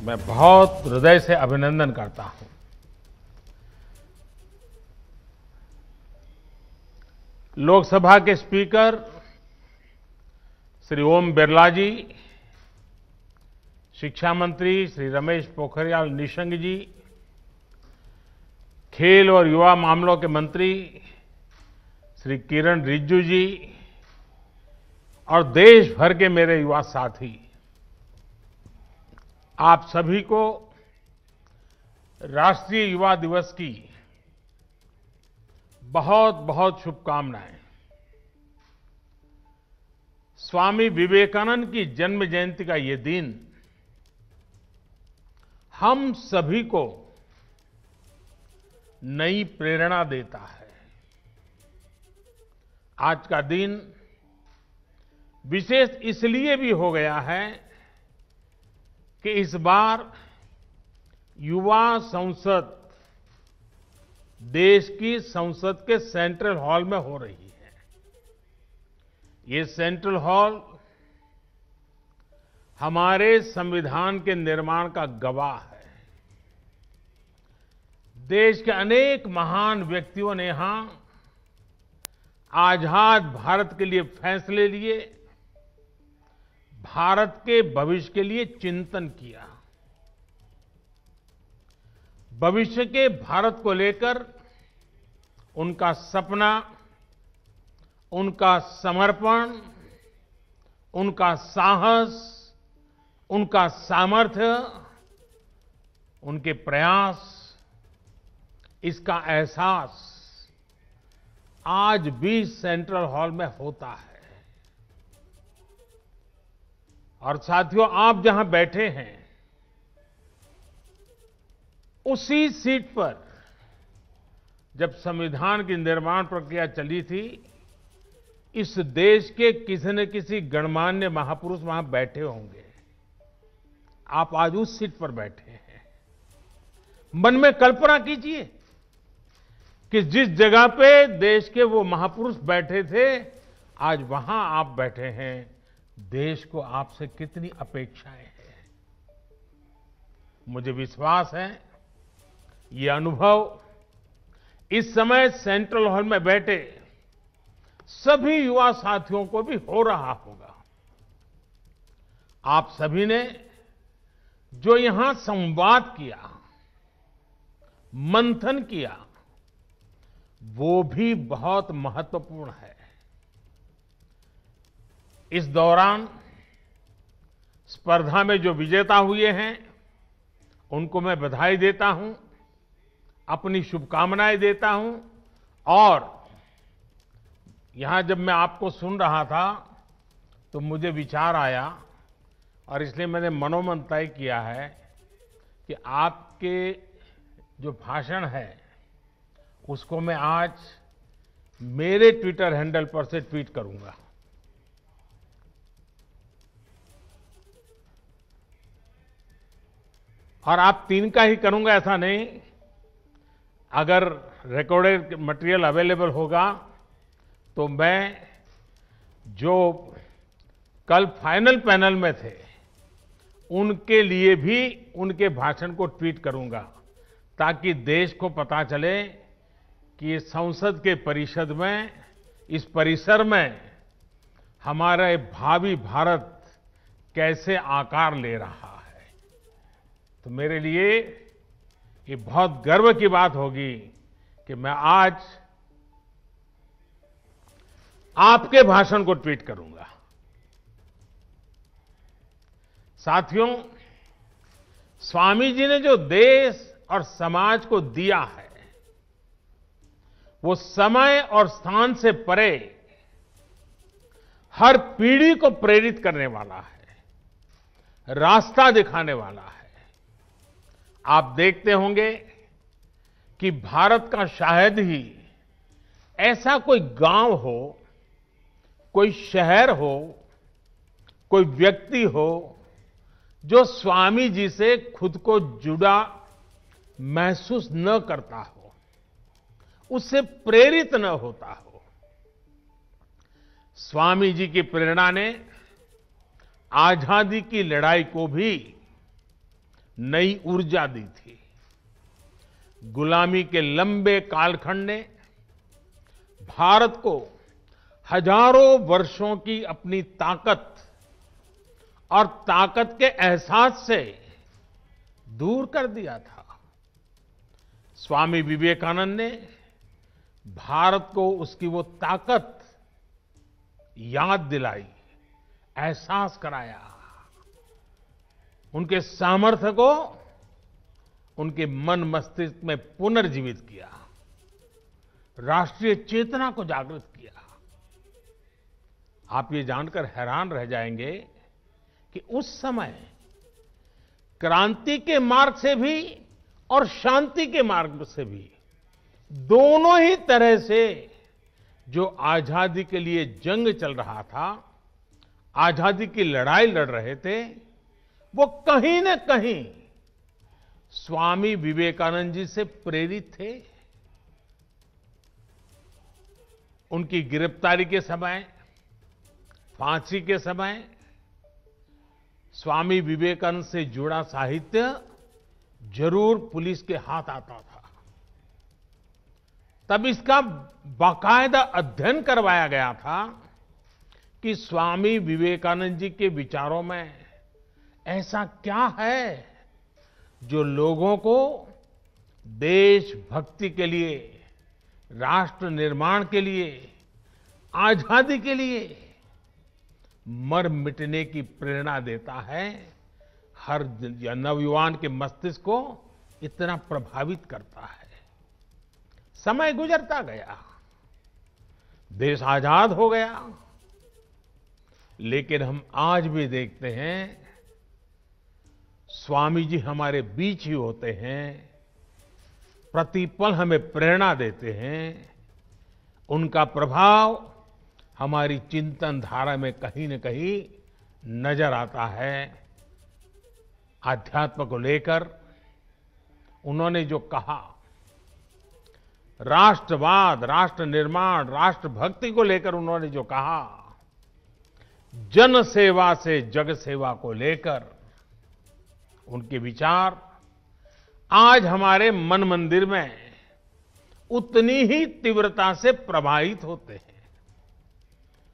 मैं बहुत हृदय से अभिनंदन करता हूं। लोकसभा के स्पीकर श्री ओम बिरला जी, शिक्षा मंत्री श्री रमेश पोखरियाल निशंक जी, खेल और युवा मामलों के मंत्री श्री किरण रिजिजू जी और देश भर के मेरे युवा साथी, आप सभी को राष्ट्रीय युवा दिवस की बहुत बहुत शुभकामनाएं। स्वामी विवेकानंद की जन्म जयंती का ये दिन हम सभी को नई प्रेरणा देता है। आज का दिन विशेष इसलिए भी हो गया है कि इस बार युवा संसद देश की संसद के सेंट्रल हॉल में हो रही है। ये सेंट्रल हॉल हमारे संविधान के निर्माण का गवाह है। देश के अनेक महान व्यक्तियों ने यहां आजाद भारत के लिए फैसले लिए, भारत के भविष्य के लिए चिंतन किया। भविष्य के भारत को लेकर उनका सपना, उनका समर्पण, उनका साहस, उनका सामर्थ्य, उनके प्रयास, इसका एहसास आज भी सेंट्रल हॉल में होता है। और साथियों, आप जहां बैठे हैं उसी सीट पर जब संविधान की निर्माण प्रक्रिया चली थी, इस देश के किसी न किसी गणमान्य महापुरुष वहां बैठे होंगे। आप आज उस सीट पर बैठे हैं। मन में कल्पना कीजिए कि जिस जगह पे देश के वो महापुरुष बैठे थे, आज वहां आप बैठे हैं। देश को आपसे कितनी अपेक्षाएं हैं। मुझे विश्वास है ये अनुभव इस समय सेंट्रल हॉल में बैठे सभी युवा साथियों को भी हो रहा होगा। आप सभी ने जो यहां संवाद किया, मंथन किया, वो भी बहुत महत्वपूर्ण है। इस दौरान स्पर्धा में जो विजेता हुए हैं उनको मैं बधाई देता हूं, अपनी शुभकामनाएं देता हूं। और यहां जब मैं आपको सुन रहा था तो मुझे विचार आया और इसलिए मैंने मनोमन तय किया है कि आपके जो भाषण है उसको मैं आज मेरे ट्विटर हैंडल पर से ट्वीट करूंगा। और आप तीन का ही करूंगा ऐसा नहीं, अगर रिकॉर्डेड मटेरियल अवेलेबल होगा तो मैं जो कल फाइनल पैनल में थे उनके लिए भी उनके भाषण को ट्वीट करूंगा, ताकि देश को पता चले कि संसद के परिषद में, इस परिसर में हमारा भावी भारत कैसे आकार ले रहा है। तो मेरे लिए ये बहुत गर्व की बात होगी कि मैं आज आपके भाषण को ट्वीट करूंगा। साथियों, स्वामी जी ने जो देश और समाज को दिया है वो समय और स्थान से परे हर पीढ़ी को प्रेरित करने वाला है, रास्ता दिखाने वाला है। आप देखते होंगे कि भारत का शायद ही ऐसा कोई गांव हो, कोई शहर हो, कोई व्यक्ति हो जो स्वामी जी से खुद को जुड़ा महसूस न करता हो, उससे प्रेरित न होता हो। स्वामी जी की प्रेरणा ने आजादी की लड़ाई को भी नई ऊर्जा दी थी। गुलामी के लंबे कालखंड ने भारत को हजारों वर्षों की अपनी ताकत और ताकत के एहसास से दूर कर दिया था। स्वामी विवेकानंद ने भारत को उसकी वो ताकत याद दिलाई, एहसास कराया, उनके सामर्थ्य को उनके मन मस्तिष्क में पुनर्जीवित किया, राष्ट्रीय चेतना को जागृत किया। आप ये जानकर हैरान रह जाएंगे कि उस समय क्रांति के मार्ग से भी और शांति के मार्ग से भी, दोनों ही तरह से जो आजादी के लिए जंग चल रहा था, आजादी की लड़ाई लड़ रहे थे, वो कहीं न कहीं स्वामी विवेकानंद जी से प्रेरित थे। उनकी गिरफ्तारी के समय, फांसी के समय स्वामी विवेकानंद से जुड़ा साहित्य जरूर पुलिस के हाथ आता था। तब इसका बाकायदा अध्ययन करवाया गया था कि स्वामी विवेकानंद जी के विचारों में ऐसा क्या है जो लोगों को देशभक्ति के लिए, राष्ट्र निर्माण के लिए, आजादी के लिए मर मिटने की प्रेरणा देता है, हर नवयुवान के मस्तिष्क को इतना प्रभावित करता है। समय गुजरता गया, देश आजाद हो गया, लेकिन हम आज भी देखते हैं स्वामी जी हमारे बीच ही होते हैं, प्रतिपल हमें प्रेरणा देते हैं। उनका प्रभाव हमारी चिंतन धारा में कहीं न कहीं नजर आता है। आध्यात्म को लेकर उन्होंने जो कहा, राष्ट्रवाद, राष्ट्र निर्माण, राष्ट्रभक्ति को लेकर उन्होंने जो कहा, जन सेवा से जग सेवा को लेकर उनके विचार आज हमारे मन मंदिर में उतनी ही तीव्रता से प्रभावित होते हैं।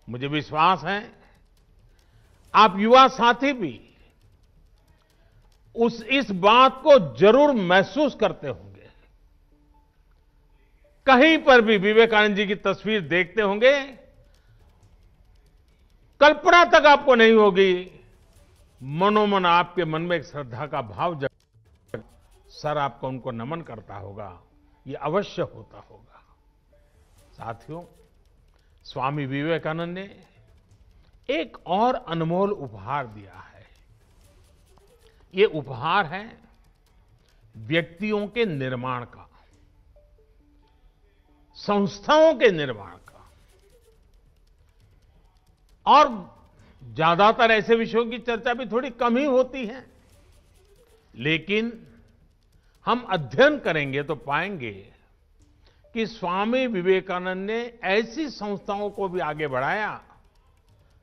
मुझे विश्वास है आप युवा साथी भी इस बात को जरूर महसूस करते होंगे। कहीं पर भी विवेकानंद जी की तस्वीर देखते होंगे, कल्पना तक आपको नहीं होगी, मनोमन आपके मन में एक श्रद्धा का भाव जग, सर आपको उनको नमन करता होगा, ये अवश्य होता होगा। साथियों, स्वामी विवेकानंद ने एक और अनमोल उपहार दिया है। ये उपहार है व्यक्तियों के निर्माण का, संस्थाओं के निर्माण का। और ज्यादातर ऐसे विषयों की चर्चा भी थोड़ी कम ही होती है, लेकिन हम अध्ययन करेंगे तो पाएंगे कि स्वामी विवेकानंद ने ऐसी संस्थाओं को भी आगे बढ़ाया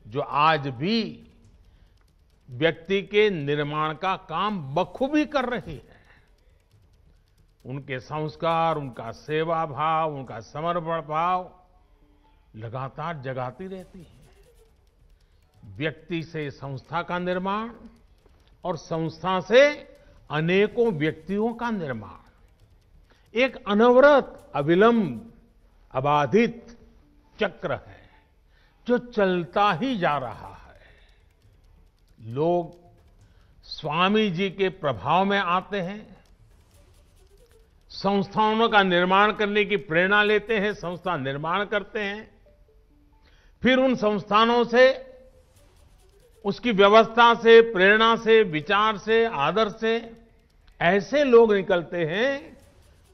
जो आज भी व्यक्ति के निर्माण का काम बखूबी कर रही है। उनके संस्कार, उनका सेवा भाव, उनका समर्पण भाव लगातार जगाती रहती है। व्यक्ति से संस्था का निर्माण और संस्था से अनेकों व्यक्तियों का निर्माण एक अनवरत, अविलंब, अबाधित चक्र है जो चलता ही जा रहा है। लोग स्वामी जी के प्रभाव में आते हैं, संस्थाओं का निर्माण करने की प्रेरणा लेते हैं, संस्था निर्माण करते हैं, फिर उन संस्थानों से, उसकी व्यवस्था से, प्रेरणा से, विचार से, आदर्श से ऐसे लोग निकलते हैं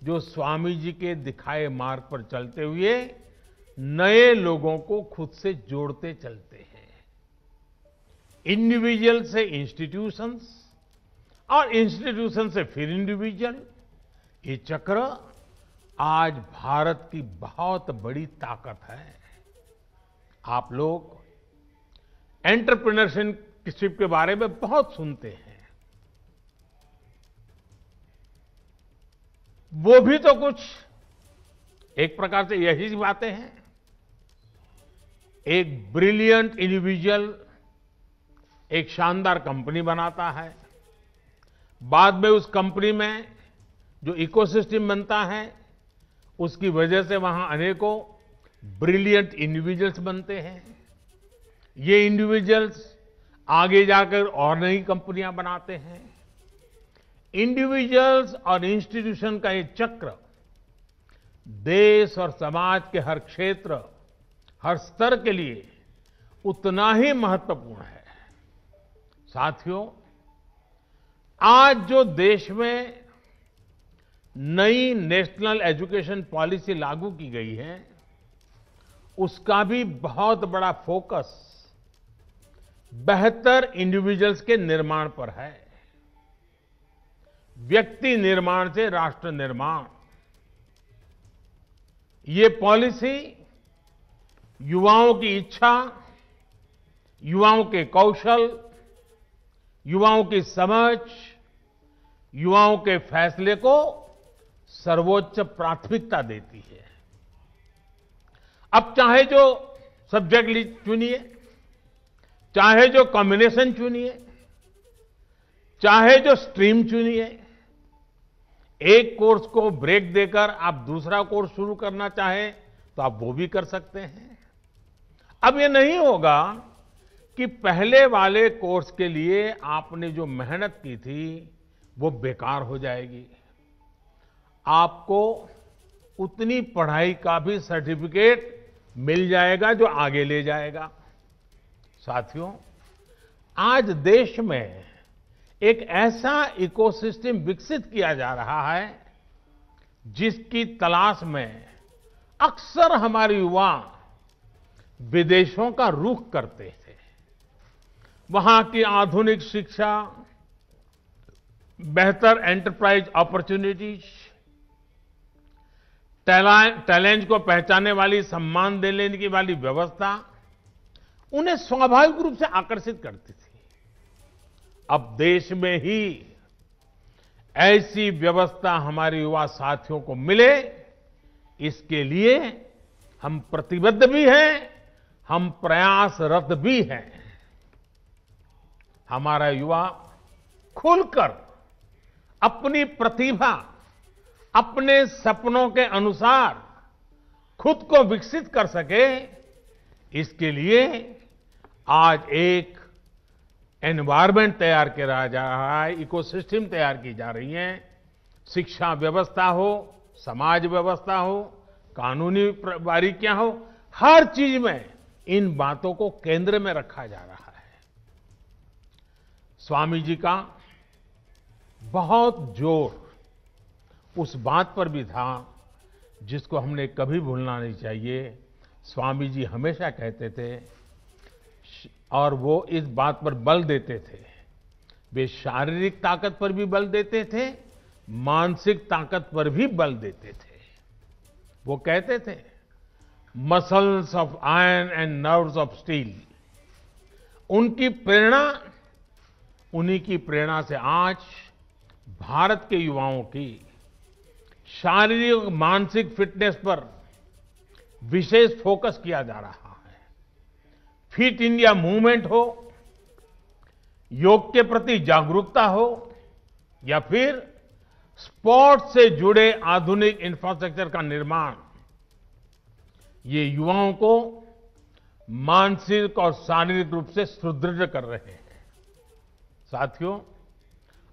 जो स्वामी जी के दिखाए मार्ग पर चलते हुए नए लोगों को खुद से जोड़ते चलते हैं। इंडिविजुअल से इंस्टीट्यूशंस और इंस्टीट्यूशन से फिर इंडिविजुअल, ये चक्र आज भारत की बहुत बड़ी ताकत है। आप लोग एंटरप्रेन्योरशिप के बारे में बहुत सुनते हैं। वो भी तो कुछ एक प्रकार से यही बातें हैं। एक ब्रिलियंट इंडिविजुअल एक शानदार कंपनी बनाता है, बाद में उस कंपनी में जो इकोसिस्टम बनता है उसकी वजह से वहां अनेकों ब्रिलियंट इंडिविजुअल्स बनते हैं। ये इंडिविजुअल्स आगे जाकर और नई कंपनियां बनाते हैं। इंडिविजुअल्स और इंस्टीट्यूशन का ये चक्र देश और समाज के हर क्षेत्र, हर स्तर के लिए उतना ही महत्वपूर्ण है। साथियों, आज जो देश में नई नेशनल एजुकेशन पॉलिसी लागू की गई है, उसका भी बहुत बड़ा फोकस बेहतर इंडिविजुअल्स के निर्माण पर है। व्यक्ति निर्माण से राष्ट्र निर्माण, ये पॉलिसी युवाओं की इच्छा, युवाओं के कौशल, युवाओं की समझ, युवाओं के फैसले को सर्वोच्च प्राथमिकता देती है। अब चाहे जो सब्जेक्ट चुनिए, चाहे जो कॉम्बिनेशन चुनिए, चाहे जो स्ट्रीम चुनिए, एक कोर्स को ब्रेक देकर आप दूसरा कोर्स शुरू करना चाहें तो आप वो भी कर सकते हैं। अब ये नहीं होगा कि पहले वाले कोर्स के लिए आपने जो मेहनत की थी वो बेकार हो जाएगी। आपको उतनी पढ़ाई का भी सर्टिफिकेट मिल जाएगा जो आगे ले जाएगा। साथियों, आज देश में एक ऐसा इकोसिस्टम विकसित किया जा रहा है जिसकी तलाश में अक्सर हमारे युवा विदेशों का रुख करते थे। वहां की आधुनिक शिक्षा, बेहतर एंटरप्राइज अपॉर्चुनिटीज, टैलेंट को पहचानने वाली, सम्मान देने की वाली व्यवस्था उन्हें स्वाभाविक रूप से आकर्षित करती थी। अब देश में ही ऐसी व्यवस्था हमारे युवा साथियों को मिले, इसके लिए हम प्रतिबद्ध भी हैं, हम प्रयासरत भी हैं। हमारा युवा खुलकर अपनी प्रतिभा, अपने सपनों के अनुसार खुद को विकसित कर सके, इसके लिए आज एक एनवायरनमेंट तैयार किया जा रहा है, इकोसिस्टम तैयार की जा रही है। शिक्षा व्यवस्था हो, समाज व्यवस्था हो, कानूनी बारीकियां हो, हर चीज में इन बातों को केंद्र में रखा जा रहा है। स्वामी जी का बहुत जोर उस बात पर भी था जिसको हमने कभी भूलना नहीं चाहिए। स्वामी जी हमेशा कहते थे और वो इस बात पर बल देते थे, वे शारीरिक ताकत पर भी बल देते थे, मानसिक ताकत पर भी बल देते थे। वो कहते थे, muscles of iron and nerves of steel. उनकी प्रेरणा, उन्हीं की प्रेरणा से आज भारत के युवाओं की शारीरिक और मानसिक फिटनेस पर विशेष फोकस किया जा रहा है। फिट इंडिया मूवमेंट हो, योग के प्रति जागरूकता हो, या फिर स्पोर्ट्स से जुड़े आधुनिक इंफ्रास्ट्रक्चर का निर्माण, ये युवाओं को मानसिक और शारीरिक रूप से सुदृढ़ कर रहे हैं। साथियों,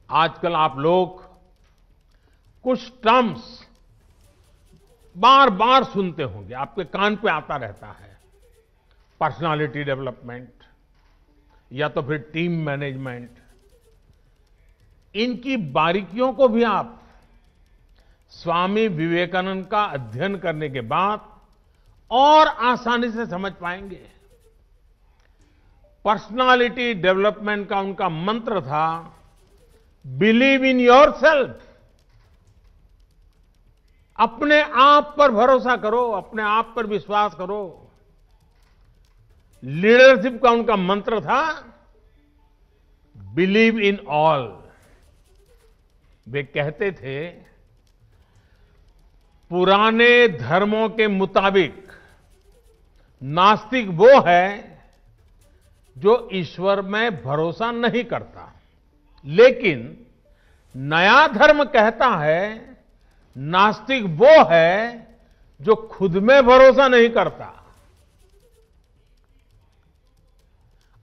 आजकल आप लोग कुछ टर्म्स बार बार सुनते होंगे, आपके कान पे आता रहता है। पर्सनालिटी डेवलपमेंट या तो फिर टीम मैनेजमेंट। इनकी बारीकियों को भी आप स्वामी विवेकानंद का अध्ययन करने के बाद और आसानी से समझ पाएंगे। पर्सनालिटी डेवलपमेंट का उनका मंत्र था, बिलीव इन योरसेल्फ। अपने आप पर भरोसा करो, अपने आप पर विश्वास करो। लीडरशिप का उनका मंत्र था, बिलीव इन ऑल। वे कहते थे, पुराने धर्मों के मुताबिक नास्तिक वो है जो ईश्वर में भरोसा नहीं करता, लेकिन नया धर्म कहता है नास्तिक वो है जो खुद में भरोसा नहीं करता।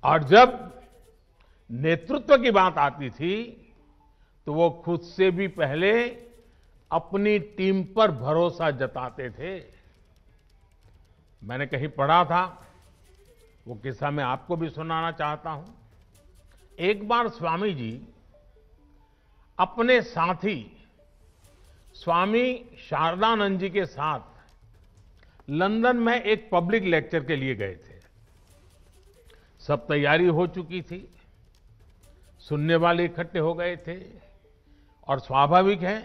और जब नेतृत्व की बात आती थी तो वो खुद से भी पहले अपनी टीम पर भरोसा जताते थे। मैंने कहीं पढ़ा था, वो किस्सा मैं आपको भी सुनाना चाहता हूं। एक बार स्वामी जी अपने साथी स्वामी शारदानंद जी के साथ लंदन में एक पब्लिक लेक्चर के लिए गए थे। सब तैयारी हो चुकी थी, सुनने वाले इकट्ठे हो गए थे और स्वाभाविक है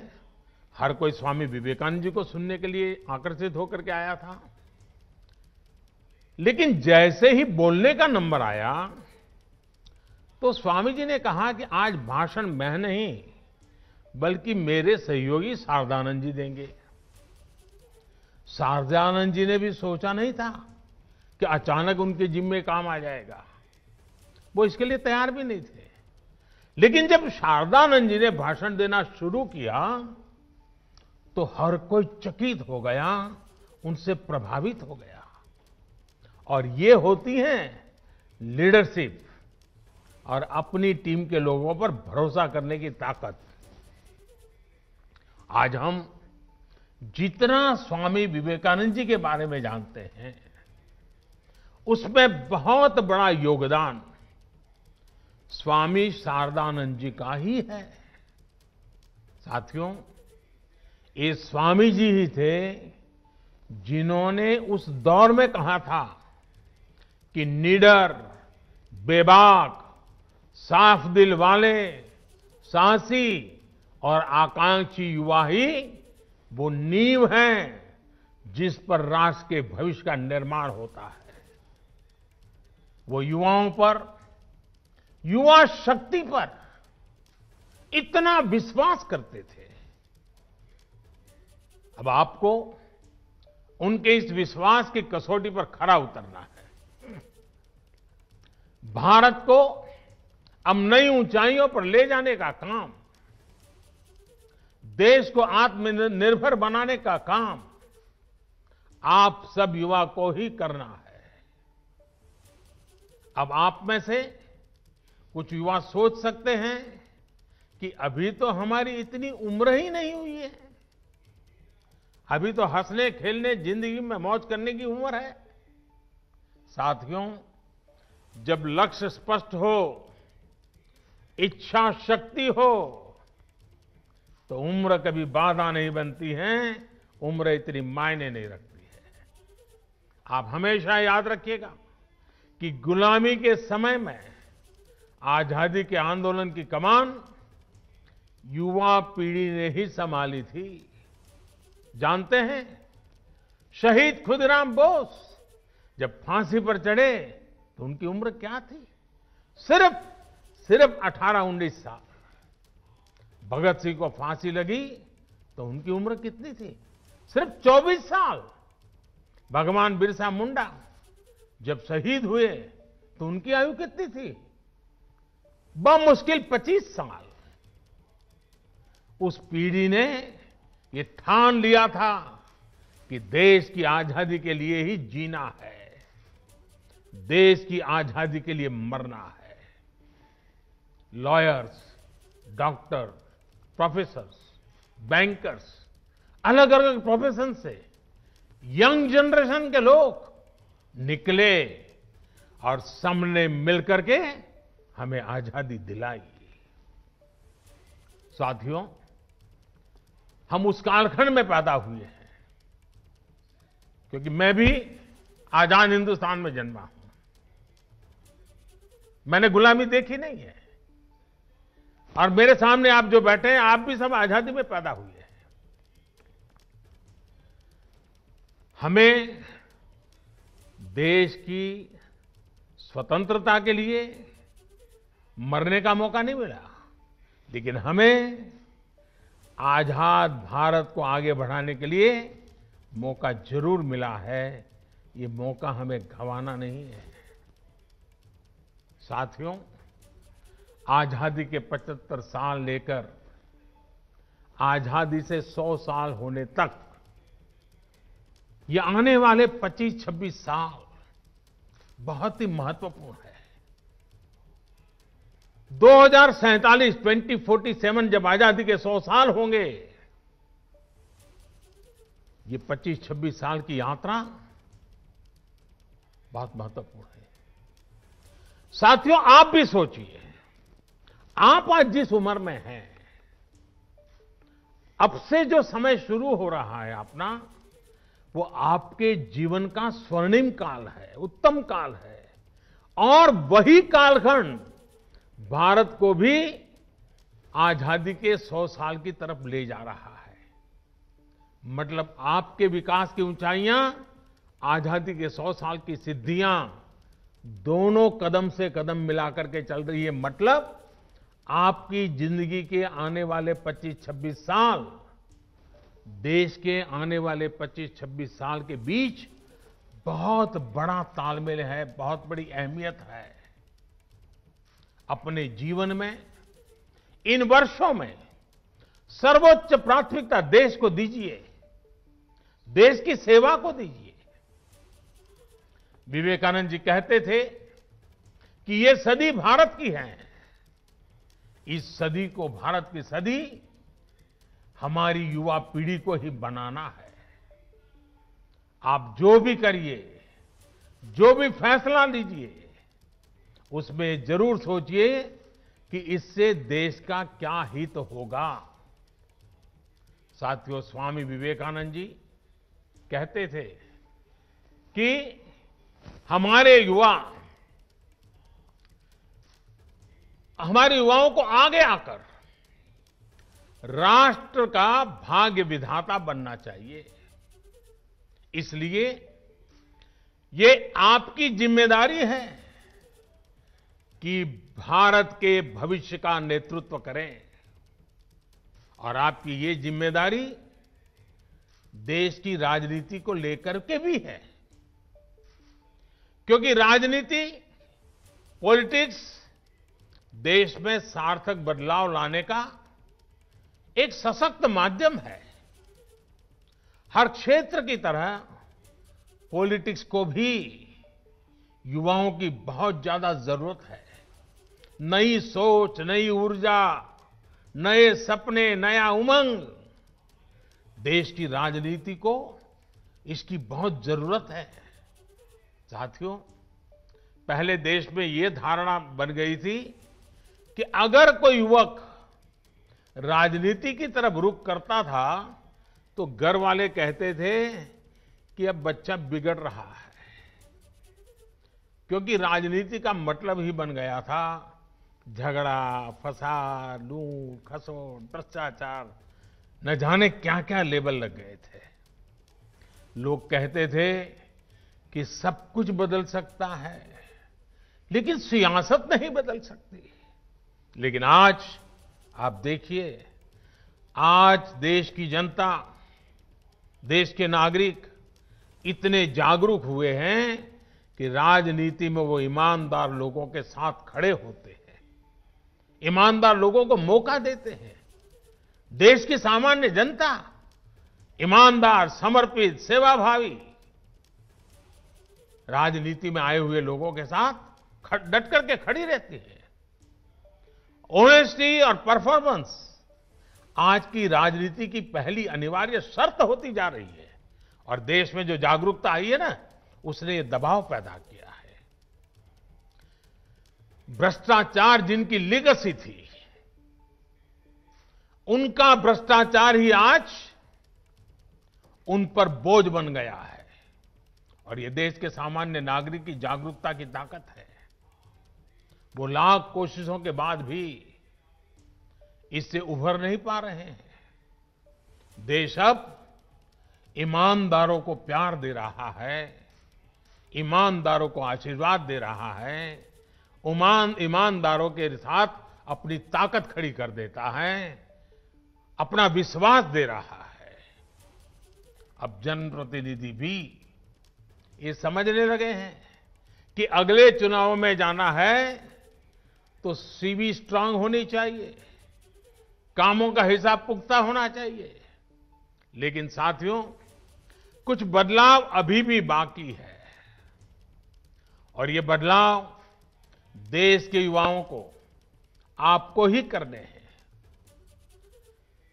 हर कोई स्वामी विवेकानंद जी को सुनने के लिए आकर्षित होकर के आया था। लेकिन जैसे ही बोलने का नंबर आया तो स्वामी जी ने कहा कि आज भाषण मैं नहीं बल्कि मेरे सहयोगी शारदानंद जी देंगे। शारदानंद जी ने भी सोचा नहीं था कि अचानक उनके जिम्मे काम आ जाएगा, वो इसके लिए तैयार भी नहीं थे। लेकिन जब शारदानंद जी ने भाषण देना शुरू किया तो हर कोई चकित हो गया, उनसे प्रभावित हो गया। और ये होती है लीडरशिप और अपनी टीम के लोगों पर भरोसा करने की ताकत। आज हम जितना स्वामी विवेकानंद जी के बारे में जानते हैं उसमें बहुत बड़ा योगदान स्वामी शारदानंद जी का ही है। साथियों, ये स्वामी जी ही थे जिन्होंने उस दौर में कहा था कि निडर, बेबाक, साफ दिल वाले, साहसी और आकांक्षी युवा ही वो नींव हैं जिस पर राष्ट्र के भविष्य का निर्माण होता है। वो युवाओं पर, युवा शक्ति पर इतना विश्वास करते थे। अब आपको उनके इस विश्वास की कसौटी पर खरा उतरना है। भारत को अब नई ऊंचाइयों पर ले जाने का काम, देश को आत्मनिर्भर बनाने का काम आप सब युवा को ही करना है। अब आप में से कुछ युवा सोच सकते हैं कि अभी तो हमारी इतनी उम्र ही नहीं हुई है, अभी तो हंसने खेलने जिंदगी में मौज करने की उम्र है। साथियों, जब लक्ष्य स्पष्ट हो, इच्छा शक्ति हो तो उम्र कभी बाधा नहीं बनती है, उम्र इतनी मायने नहीं रखती है। आप हमेशा याद रखिएगा कि गुलामी के समय में आजादी के आंदोलन की कमान युवा पीढ़ी ने ही संभाली थी। जानते हैं, शहीद खुदीराम बोस जब फांसी पर चढ़े तो उनकी उम्र क्या थी? सिर्फ 18-19 साल। भगत सिंह को फांसी लगी तो उनकी उम्र कितनी थी? सिर्फ 24 साल। भगवान बिरसा मुंडा जब शहीद हुए तो उनकी आयु कितनी थी? बमुश्किल 25 साल। उस पीढ़ी ने ये ठान लिया था कि देश की आजादी के लिए ही जीना है, देश की आजादी के लिए मरना है। लॉयर्स, डॉक्टर, प्रोफेसर्स, बैंकर्स, अलग अलग प्रोफेशन से यंग जनरेशन के लोग निकले और सबने मिलकर के हमें आजादी दिलाई। साथियों, हम उस कालखंड में पैदा हुए हैं, क्योंकि मैं भी आजाद हिंदुस्तान में जन्मा हूं। मैंने गुलामी देखी नहीं है और मेरे सामने आप जो बैठे हैं, आप भी सब आजादी में पैदा हुए हैं। हमें देश की स्वतंत्रता के लिए मरने का मौका नहीं मिला, लेकिन हमें आजाद भारत को आगे बढ़ाने के लिए मौका जरूर मिला है। ये मौका हमें गंवाना नहीं है। साथियों, आजादी के 75 साल लेकर आजादी से 100 साल होने तक ये आने वाले 25-26 साल बहुत ही महत्वपूर्ण है। 2047 2047 जब आजादी के 100 साल होंगे, ये 25-26 साल की यात्रा बहुत महत्वपूर्ण है। साथियों, आप भी सोचिए, आप आज जिस उम्र में हैं, अब से जो समय शुरू हो रहा है अपना, वो आपके जीवन का स्वर्णिम काल है, उत्तम काल है। और वही कालखंड भारत को भी आजादी के 100 साल की तरफ ले जा रहा है। मतलब आपके विकास की ऊंचाइयां, आजादी के 100 साल की सिद्धियां, दोनों कदम से कदम मिलाकर के चल रही है। मतलब आपकी जिंदगी के आने वाले 25-26 साल, देश के आने वाले 25-26 साल के बीच बहुत बड़ा तालमेल है, बहुत बड़ी अहमियत है। अपने जीवन में इन वर्षों में सर्वोच्च प्राथमिकता देश को दीजिए, देश की सेवा को दीजिए। विवेकानंद जी कहते थे कि ये सदी भारत की है। इस सदी को, भारत की सदी, हमारी युवा पीढ़ी को ही बनाना है। आप जो भी करिए, जो भी फैसला लीजिए, उसमें जरूर सोचिए कि इससे देश का क्या हित होगा। साथियों, स्वामी विवेकानंद जी कहते थे कि हमारे युवाओं को आगे आकर राष्ट्र का भाग्य विधाता बनना चाहिए। इसलिए ये आपकी जिम्मेदारी है कि भारत के भविष्य का नेतृत्व करें। और आपकी ये जिम्मेदारी देश की राजनीति को लेकर के भी है, क्योंकि राजनीति, पॉलिटिक्स देश में सार्थक बदलाव लाने का एक सशक्त माध्यम है। हर क्षेत्र की तरह पॉलिटिक्स को भी युवाओं की बहुत ज्यादा जरूरत है। नई सोच, नई ऊर्जा, नए सपने, नया उमंग, देश की राजनीति को इसकी बहुत जरूरत है। साथियों, पहले देश में यह धारणा बन गई थी कि अगर कोई युवक राजनीति की तरफ रुख करता था तो घर वाले कहते थे कि अब बच्चा बिगड़ रहा है, क्योंकि राजनीति का मतलब ही बन गया था झगड़ा, फसाद, लूट, खसोट, भ्रष्टाचार, न जाने क्या क्या लेबल लग गए थे। लोग कहते थे कि सब कुछ बदल सकता है, लेकिन सियासत नहीं बदल सकती। लेकिन आज आप देखिए, आज देश की जनता, देश के नागरिक इतने जागरूक हुए हैं कि राजनीति में वो ईमानदार लोगों के साथ खड़े होते हैं, ईमानदार लोगों को मौका देते हैं। देश की सामान्य जनता ईमानदार, समर्पित, सेवाभावी राजनीति में आए हुए लोगों के साथ डट करके खड़ी रहती है। ऑनेस्टी और परफॉर्मेंस आज की राजनीति की पहली अनिवार्य शर्त होती जा रही है। और देश में जो जागरूकता आई है ना, उसने ये दबाव पैदा किया है। भ्रष्टाचार जिनकी लीगेसी थी, उनका भ्रष्टाचार ही आज उन पर बोझ बन गया है। और ये देश के सामान्य नागरिक की जागरूकता की ताकत है। वो लाख कोशिशों के बाद भी इससे उभर नहीं पा रहे हैं। देश अब ईमानदारों को प्यार दे रहा है, ईमानदारों को आशीर्वाद दे रहा है, ईमानदारों के साथ अपनी ताकत खड़ी कर देता है। अपना विश्वास दे रहा है। अब जनप्रतिनिधि भी ये समझने लगे हैं कि अगले चुनाव में जाना है तो सीवी स्ट्रांग होनी चाहिए, कामों का हिसाब पुख्ता होना चाहिए। लेकिन साथियों, कुछ बदलाव अभी भी बाकी है और ये बदलाव देश के युवाओं को, आपको ही करने हैं।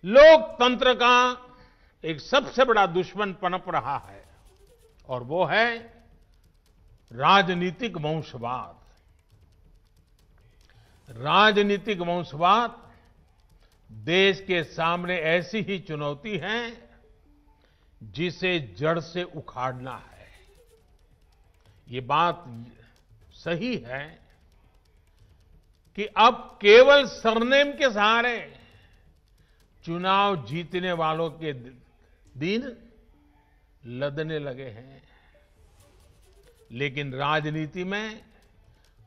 लोकतंत्र का एक सबसे बड़ा दुश्मन पनप रहा है और वो है राजनीतिक वंशवाद। राजनीतिक वंशवाद देश के सामने ऐसी ही चुनौती है जिसे जड़ से उखाड़ना है। ये बात सही है कि अब केवल सरनेम के सहारे चुनाव जीतने वालों के दिन लदने लगे हैं, लेकिन राजनीति में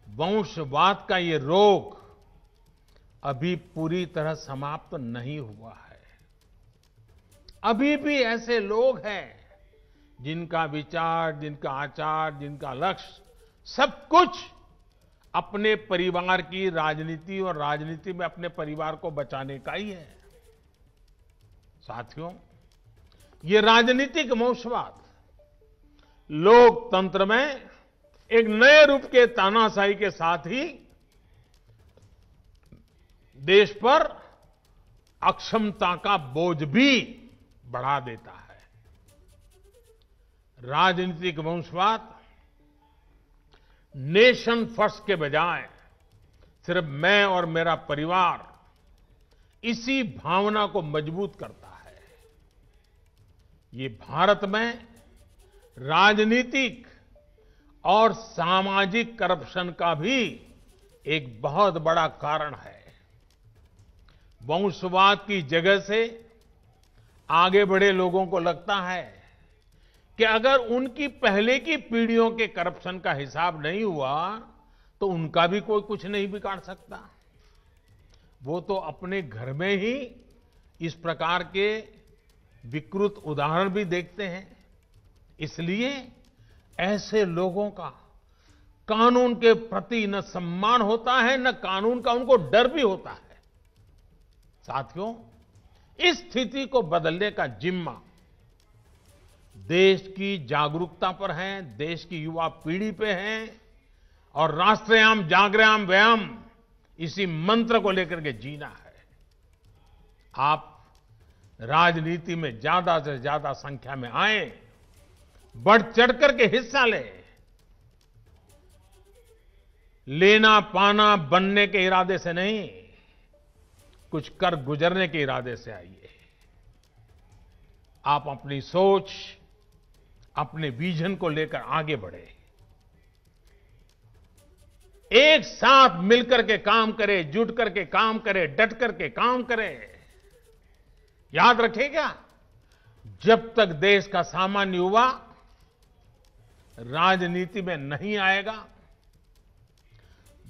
वंशवाद का ये रोग अभी पूरी तरह समाप्त नहीं हुआ है। अभी भी ऐसे लोग हैं जिनका विचार, जिनका आचार, जिनका लक्ष्य सब कुछ अपने परिवार की राजनीति और राजनीति में अपने परिवार को बचाने का ही है। साथियों, ये राजनीतिक वंशवाद लोकतंत्र में एक नए रूप के तानाशाही के साथ ही देश पर अक्षमता का बोझ भी बढ़ा देता है। राजनीतिक वंशवाद नेशन फर्स्ट के बजाय सिर्फ मैं और मेरा परिवार, इसी भावना को मजबूत करता है। ये भारत में राजनीतिक और सामाजिक करप्शन का भी एक बहुत बड़ा कारण है। वंशवाद की जगह से आगे बढ़े लोगों को लगता है कि अगर उनकी पहले की पीढ़ियों के करप्शन का हिसाब नहीं हुआ तो उनका भी कोई कुछ नहीं बिगाड़ सकता। वो तो अपने घर में ही इस प्रकार के विकृत उदाहरण भी देखते हैं। इसलिए ऐसे लोगों का कानून के प्रति न सम्मान होता है, न कानून का उनको डर भी होता है। साथियों, इस स्थिति को बदलने का जिम्मा देश की जागरूकता पर है, देश की युवा पीढ़ी पे है और राष्ट्रयाम जागरयाम व्यायाम इसी मंत्र को लेकर के जीना है। आप राजनीति में ज्यादा से ज्यादा संख्या में आए, बढ़ चढ़ करके हिस्सा लेना पाना बनने के इरादे से नहीं, कुछ कर गुजरने के इरादे से आइए। आप अपनी सोच, अपने विजन को लेकर आगे बढ़े, एक साथ मिलकर के काम करें, जुट करके काम करें, डट करके काम करें। याद रखिएगा, जब तक देश का सामान्य युवा राजनीति में नहीं आएगा,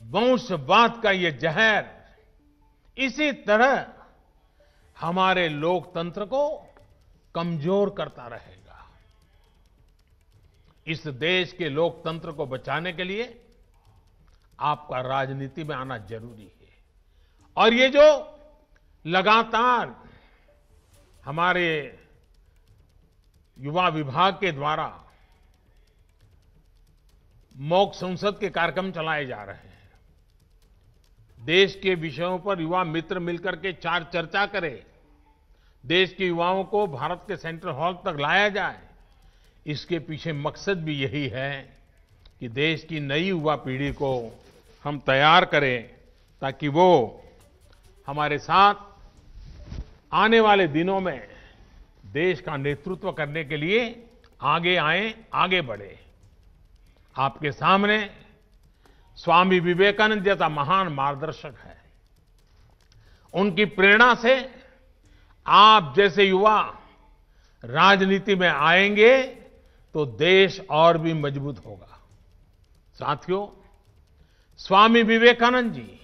वंशवाद का ये जहर इसी तरह हमारे लोकतंत्र को कमजोर करता रहेगा। इस देश के लोकतंत्र को बचाने के लिए आपका राजनीति में आना जरूरी है। और ये जो लगातार हमारे युवा विभाग के द्वारा मॉक संसद के कार्यक्रम चलाए जा रहे हैं, देश के विषयों पर युवा मित्र मिलकर के चर्चा करें, देश के युवाओं को भारत के सेंट्रल हॉल तक लाया जाए, इसके पीछे मकसद भी यही है कि देश की नई युवा पीढ़ी को हम तैयार करें ताकि वो हमारे साथ आने वाले दिनों में देश का नेतृत्व करने के लिए आगे आए, आगे बढ़े। आपके सामने स्वामी विवेकानंद जैसा महान मार्गदर्शक है। उनकी प्रेरणा से आप जैसे युवा राजनीति में आएंगे तो देश और भी मजबूत होगा। साथियों, स्वामी विवेकानंद जी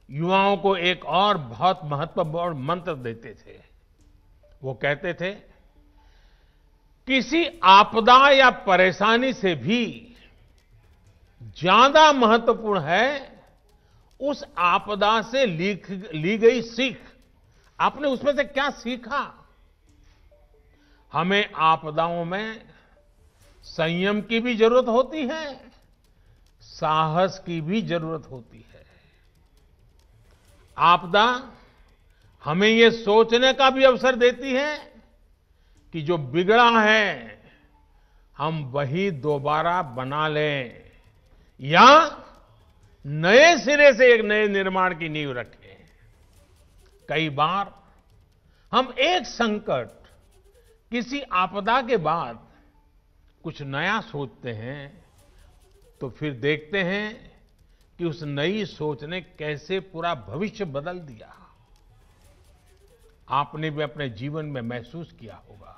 युवाओं को एक और बहुत महत्वपूर्ण मंत्र देते थे। वो कहते थे, किसी आपदा या परेशानी से भी ज्यादा महत्वपूर्ण है उस आपदा से ली गई सीख। आपने उसमें से क्या सीखा? हमें आपदाओं में संयम की भी जरूरत होती है, साहस की भी जरूरत होती है। आपदा हमें ये सोचने का भी अवसर देती है कि जो बिगड़ा है हम वही दोबारा बना लें या नए सिरे से एक नए निर्माण की नींव रखें। कई बार हम एक संकट, किसी आपदा के बाद कुछ नया सोचते हैं तो फिर देखते हैं कि उस नई सोच ने कैसे पूरा भविष्य बदल दिया। आपने भी अपने जीवन में महसूस किया होगा।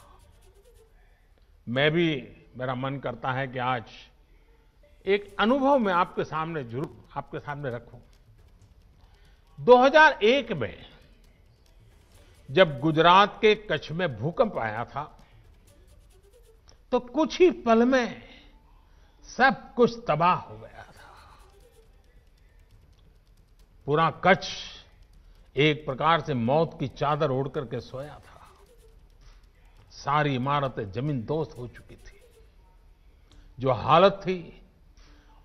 मेरा मन करता है कि आज एक अनुभव मैं आपके सामने रखूं। 2001 में जब गुजरात के कच्छ में भूकंप आया था तो कुछ ही पल में सब कुछ तबाह हो गया था। पूरा कच्छ एक प्रकार से मौत की चादर ओढ़ करके सोया था। सारी इमारतें जमींदोज हो चुकी थी। जो हालत थी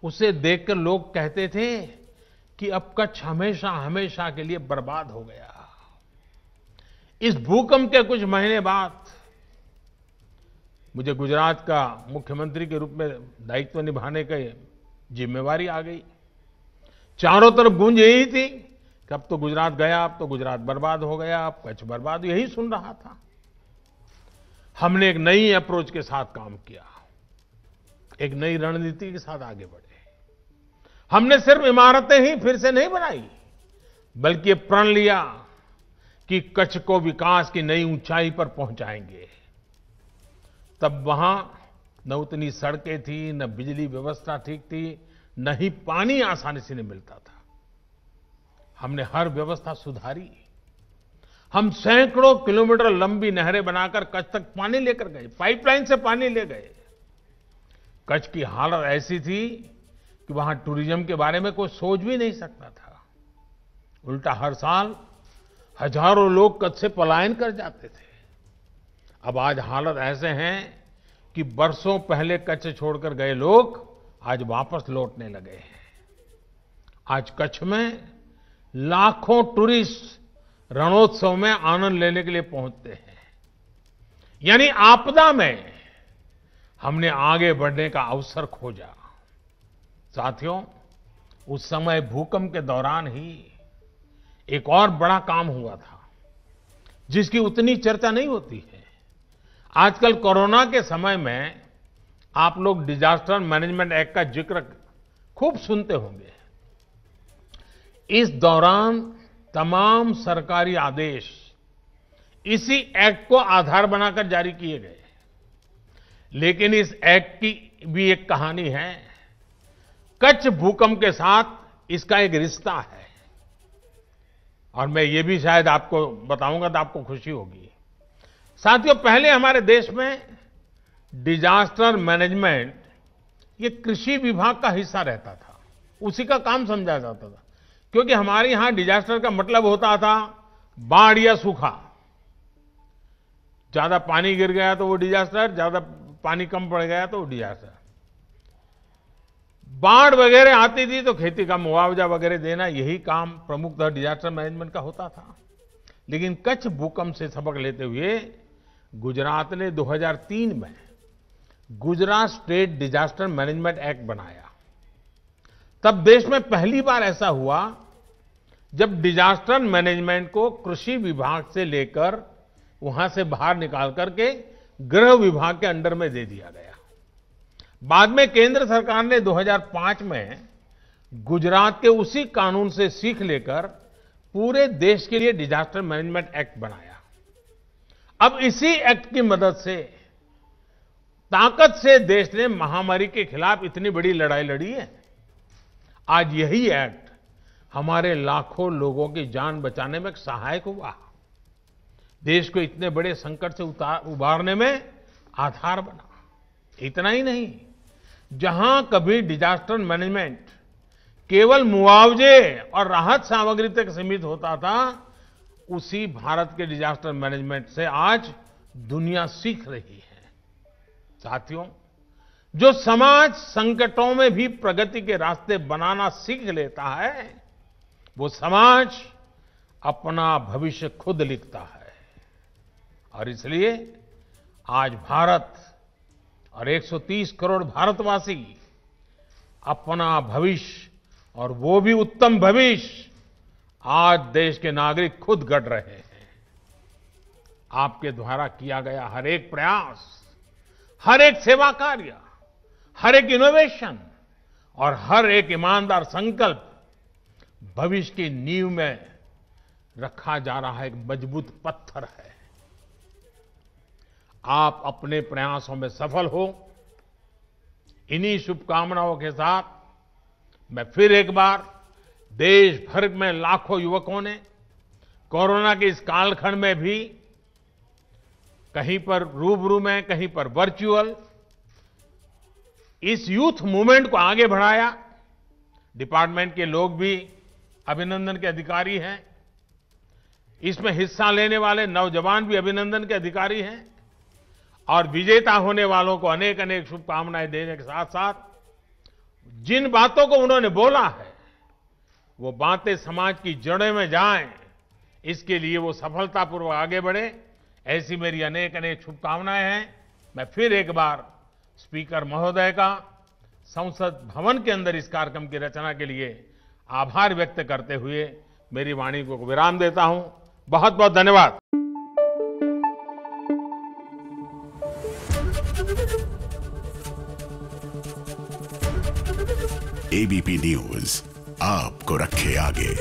उसे देखकर लोग कहते थे कि अब कच्छ हमेशा हमेशा के लिए बर्बाद हो गया। इस भूकंप के कुछ महीने बाद मुझे गुजरात का मुख्यमंत्री के रूप में दायित्व निभाने की जिम्मेवारी आ गई। चारों तरफ गूंज यही थी कि अब तो गुजरात गया, अब तो गुजरात बर्बाद हो गया, अब कच्छ बर्बाद, यही सुन रहा था। हमने एक नई अप्रोच के साथ काम किया, एक नई रणनीति के साथ आगे बढ़े। हमने सिर्फ इमारतें ही फिर से नहीं बनाई, बल्कि ये प्रण लिया कि कच्छ को विकास की नई ऊंचाई पर पहुंचाएंगे। तब वहां न उतनी सड़कें थी, न बिजली व्यवस्था ठीक थी, न ही पानी आसानी से नहीं मिलता था। हमने हर व्यवस्था सुधारी। हम सैकड़ों किलोमीटर लंबी नहरें बनाकर कच्छ तक पानी लेकर गए, पाइपलाइन से पानी ले गए। कच्छ की हालत ऐसी थी कि वहां टूरिज्म के बारे में कोई सोच भी नहीं सकता था। उल्टा हर साल हजारों लोग कच्छ से पलायन कर जाते थे। अब आज हालत ऐसे हैं कि बरसों पहले कच्छ छोड़कर गए लोग आज वापस लौटने लगे हैं। आज कच्छ में लाखों टूरिस्ट रणोत्सव में आनंद लेने के लिए पहुंचते हैं। यानी आपदा में हमने आगे बढ़ने का अवसर खोजा। साथियों, उस समय भूकंप के दौरान ही एक और बड़ा काम हुआ था जिसकी उतनी चर्चा नहीं होती है। आजकल कोरोना के समय में आप लोग डिजास्टर मैनेजमेंट एक्ट का जिक्र खूब सुनते होंगे। इस दौरान तमाम सरकारी आदेश इसी एक्ट को आधार बनाकर जारी किए गए। लेकिन इस एक्ट की भी एक कहानी है। कच्छ भूकंप के साथ इसका एक रिश्ता है और मैं ये भी शायद आपको बताऊंगा तो आपको खुशी होगी। साथियों, पहले हमारे देश में डिजास्टर मैनेजमेंट ये कृषि विभाग का हिस्सा रहता था, उसी का काम समझा जाता था। क्योंकि हमारे यहां डिजास्टर का मतलब होता था बाढ़ या सूखा। ज्यादा पानी गिर गया तो वो डिजास्टर, ज्यादा पानी कम पड़ गया तो वो डिजास्टर। बाढ़ वगैरह आती थी तो खेती का मुआवजा वगैरह देना, यही काम प्रमुखतः डिजास्टर मैनेजमेंट का होता था। लेकिन कच्छ भूकंप से सबक लेते हुए गुजरात ने 2003 में Gujarat state disaster management act बनाया। तब देश में पहली बार ऐसा हुआ जब डिजास्टर मैनेजमेंट को कृषि विभाग से लेकर वहां से बाहर निकाल करके गृह विभाग के अंडर में दे दिया गया। बाद में केंद्र सरकार ने 2005 में गुजरात के उसी कानून से सीख लेकर पूरे देश के लिए डिजास्टर मैनेजमेंट एक्ट बनाया। अब इसी एक्ट की मदद से ताकत से देश ने महामारी के खिलाफ इतनी बड़ी लड़ाई लड़ी है। आज यही एक्ट हमारे लाखों लोगों की जान बचाने में सहायक हुआ। देश को इतने बड़े संकट से उबारने में आधार बना। इतना ही नहीं, जहां कभी डिजास्टर मैनेजमेंट केवल मुआवजे और राहत सामग्री तक सीमित होता था, उसी भारत के डिजास्टर मैनेजमेंट से आज दुनिया सीख रही है। साथियों, जो समाज संकटों में भी प्रगति के रास्ते बनाना सीख लेता है, वो समाज अपना भविष्य खुद लिखता है। और इसलिए आज भारत और 130 करोड़ भारतवासी अपना भविष्य, और वो भी उत्तम भविष्य, आज देश के नागरिक खुद गढ़ रहे हैं। आपके द्वारा किया गया हर एक प्रयास, हर एक सेवा कार्य, हर एक इनोवेशन और हर एक ईमानदार संकल्प भविष्य की नींव में रखा जा रहा एक मजबूत पत्थर है। आप अपने प्रयासों में सफल हो, इन्हीं शुभकामनाओं के साथ मैं फिर एक बार देश भर में लाखों युवकों ने कोरोना के इस कालखंड में भी कहीं पर रूबरू में, कहीं पर वर्चुअल, इस यूथ मूवमेंट को आगे बढ़ाया। डिपार्टमेंट के लोग भी अभिनंदन के अधिकारी हैं। इसमें हिस्सा लेने वाले नौजवान भी अभिनंदन के अधिकारी हैं। और विजेता होने वालों को अनेक अनेक शुभकामनाएं देने के साथ साथ जिन बातों को उन्होंने बोला है, वो बातें समाज की जड़ों में जाएं, इसके लिए वो सफलतापूर्वक आगे बढ़े, ऐसी मेरी अनेक अनेक शुभकामनाएं हैं। मैं फिर एक बार स्पीकर महोदय का संसद भवन के अंदर इस कार्यक्रम की रचना के लिए आभार व्यक्त करते हुए मेरी वाणी को विराम देता हूं। बहुत बहुत धन्यवाद। एबीपी न्यूज आपको रखे आगे।